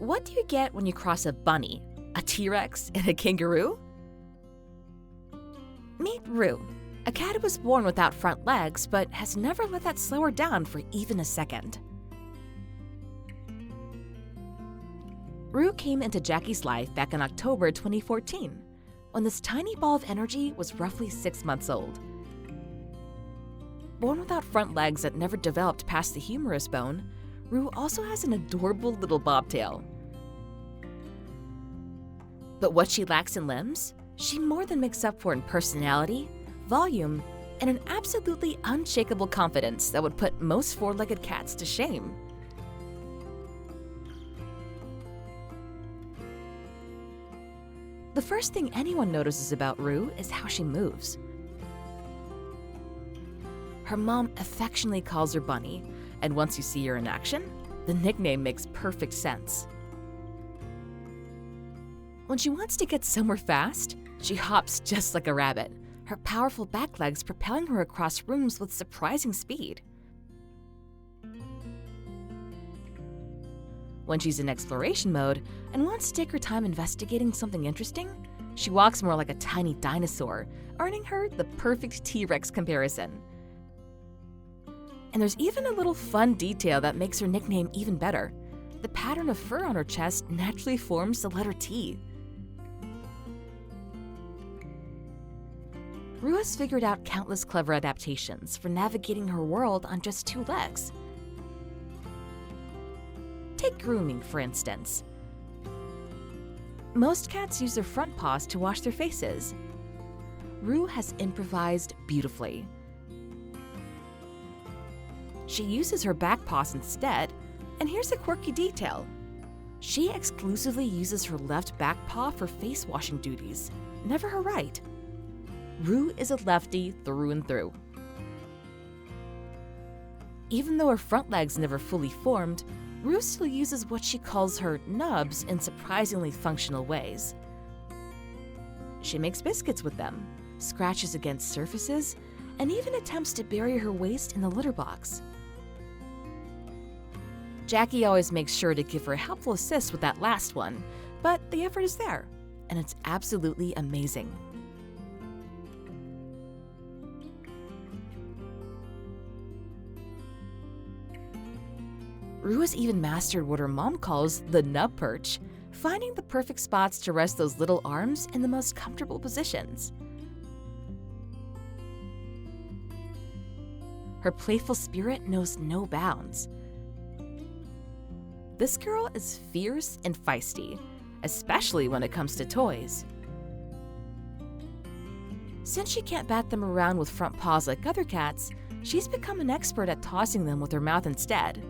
What do you get when you cross a bunny, a T-Rex, and a kangaroo? Meet Roux, a cat who was born without front legs but has never let that slow her down for even a second. Roux came into Jackie's life back in October 2014, when this tiny ball of energy was roughly 6 months old. Born without front legs that never developed past the humerus bone, Roux also has an adorable little bobtail. But what she lacks in limbs, she more than makes up for in personality, volume, and an absolutely unshakable confidence that would put most four-legged cats to shame. The first thing anyone notices about Roux is how she moves. Her mom affectionately calls her Bunny, and once you see her in action, the nickname makes perfect sense. When she wants to get somewhere fast, she hops just like a rabbit, her powerful back legs propelling her across rooms with surprising speed. When she's in exploration mode and wants to take her time investigating something interesting, she walks more like a tiny dinosaur, earning her the perfect T-Rex comparison. And there's even a little fun detail that makes her nickname even better. The pattern of fur on her chest naturally forms the letter T. Roux has figured out countless clever adaptations for navigating her world on just 2 legs. Take grooming, for instance. Most cats use their front paws to wash their faces. Roux has improvised beautifully. She uses her back paws instead, and here's a quirky detail. She exclusively uses her left back paw for face washing duties, never her right. Roux is a lefty through and through. Even though her front legs never fully formed, Roux still uses what she calls her nubs in surprisingly functional ways. She makes biscuits with them, scratches against surfaces, and even attempts to bury her waist in the litter box. Jackie always makes sure to give her a helpful assist with that last one, but the effort is there, and it's absolutely amazing. Roux has even mastered what her mom calls the nub perch, finding the perfect spots to rest those little arms in the most comfortable positions. Her playful spirit knows no bounds. This girl is fierce and feisty, especially when it comes to toys. Since she can't bat them around with front paws like other cats, she's become an expert at tossing them with her mouth instead.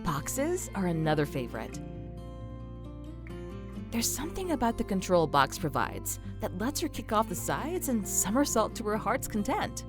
Boxes are another favorite. There's something about the control box provides that lets her kick off the sides and somersault to her heart's content.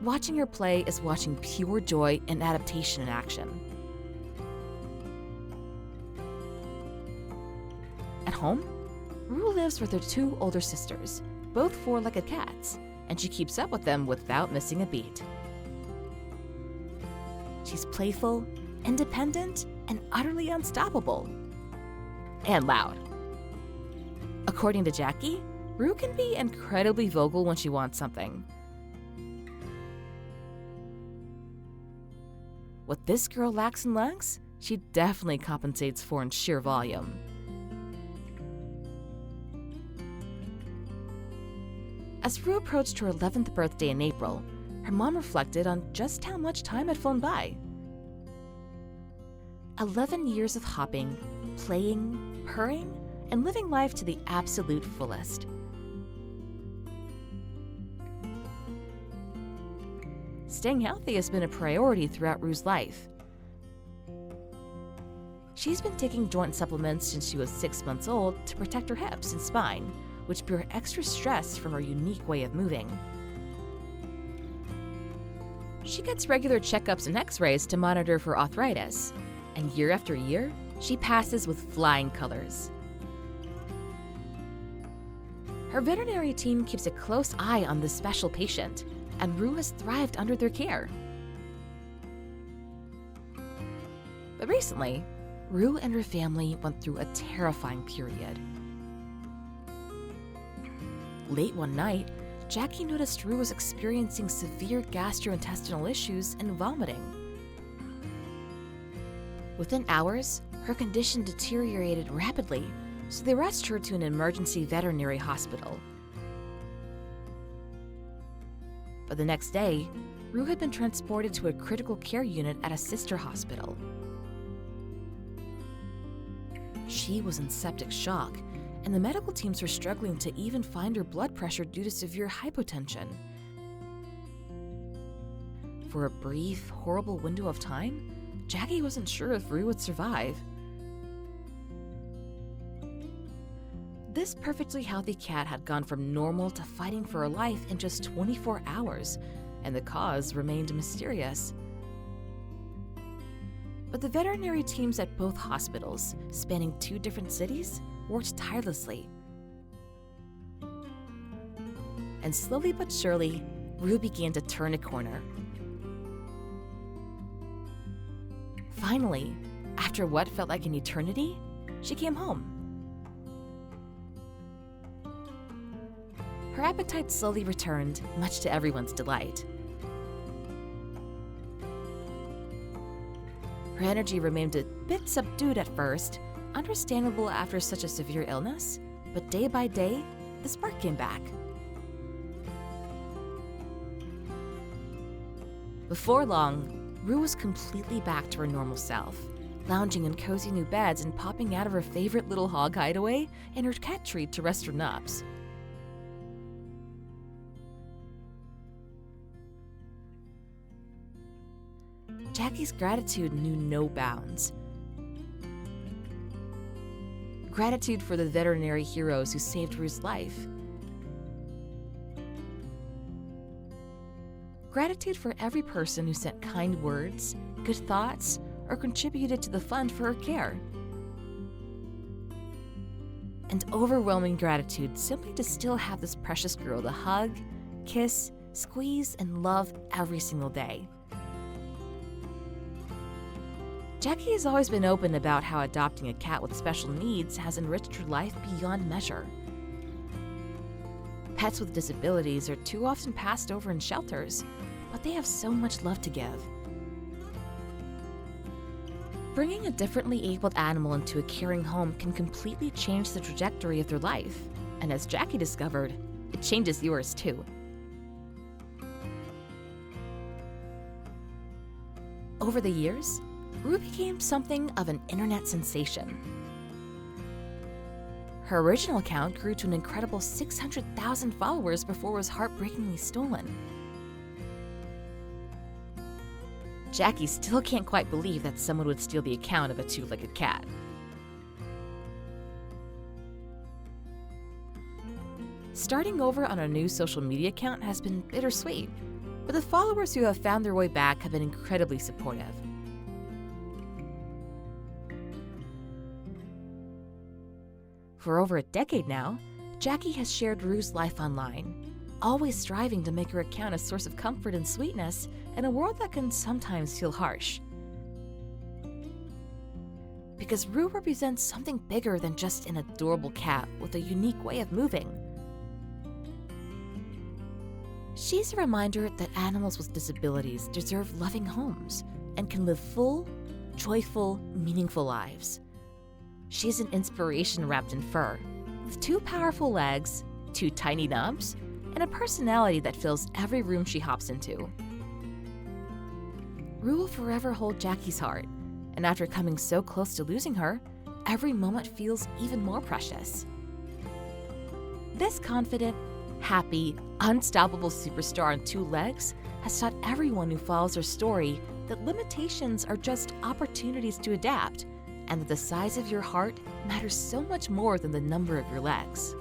Watching her play is watching pure joy and adaptation in action. At home, Roux lives with her 2 older sisters, both four-legged cats, and she keeps up with them without missing a beat. She's playful, independent, and utterly unstoppable. And loud. According to Jackie, Roux can be incredibly vocal when she wants something. What this girl lacks in legs, she definitely compensates for in sheer volume. As Roux approached her 11th birthday in April, her mom reflected on just how much time had flown by. 11 years of hopping, playing, purring, and living life to the absolute fullest. Staying healthy has been a priority throughout Roux's life. She's been taking joint supplements since she was 6 months old to protect her hips and spine, which bear extra stress from her unique way of moving. She gets regular checkups and x-rays to monitor for arthritis, and year after year, she passes with flying colors. Her veterinary team keeps a close eye on this special patient, and Roux has thrived under their care. But recently, Roux and her family went through a terrifying period. Late one night, Jackie noticed Roux was experiencing severe gastrointestinal issues and vomiting. Within hours, her condition deteriorated rapidly, so they rushed her to an emergency veterinary hospital. But the next day, Roux had been transported to a critical care unit at a sister hospital. She was in septic shock, and the medical teams were struggling to even find her blood pressure due to severe hypotension. For a brief, horrible window of time, Jackie wasn't sure if Roux would survive. This perfectly healthy cat had gone from normal to fighting for her life in just 24 hours, and the cause remained mysterious. But the veterinary teams at both hospitals, spanning 2 different cities, worked tirelessly. And slowly but surely, Roux began to turn a corner. Finally, after what felt like an eternity, she came home. Her appetite slowly returned, much to everyone's delight. Her energy remained a bit subdued at first, understandable after such a severe illness, but day by day, the spark came back. Before long, Roux was completely back to her normal self, lounging in cozy new beds and popping out of her favorite little hog hideaway and her cat treat to rest her nubs. Jackie's gratitude knew no bounds. Gratitude for the veterinary heroes who saved Roux's life. Gratitude for every person who sent kind words, good thoughts, or contributed to the fund for her care. And overwhelming gratitude simply to still have this precious girl to hug, kiss, squeeze, and love every single day. Jackie has always been open about how adopting a cat with special needs has enriched her life beyond measure. Pets with disabilities are too often passed over in shelters, but they have so much love to give. Bringing a differently abled animal into a caring home can completely change the trajectory of their life, and as Jackie discovered, it changes yours too. Over the years, Roux became something of an internet sensation. Her original account grew to an incredible 600,000 followers before it was heartbreakingly stolen. Jackie still can't quite believe that someone would steal the account of a 2-legged cat. Starting over on a new social media account has been bittersweet, but the followers who have found their way back have been incredibly supportive. For over a decade now, Jackie has shared Roux's life online, always striving to make her account a source of comfort and sweetness in a world that can sometimes feel harsh. Because Roux represents something bigger than just an adorable cat with a unique way of moving. She's a reminder that animals with disabilities deserve loving homes and can live full, joyful, meaningful lives. She's an inspiration wrapped in fur, with 2 powerful legs, 2 tiny nubs, and a personality that fills every room she hops into. Roux will forever hold Jackie's heart, and after coming so close to losing her, every moment feels even more precious. This confident, happy, unstoppable superstar on 2 legs has taught everyone who follows her story that limitations are just opportunities to adapt, and that the size of your heart matters so much more than the number of your legs.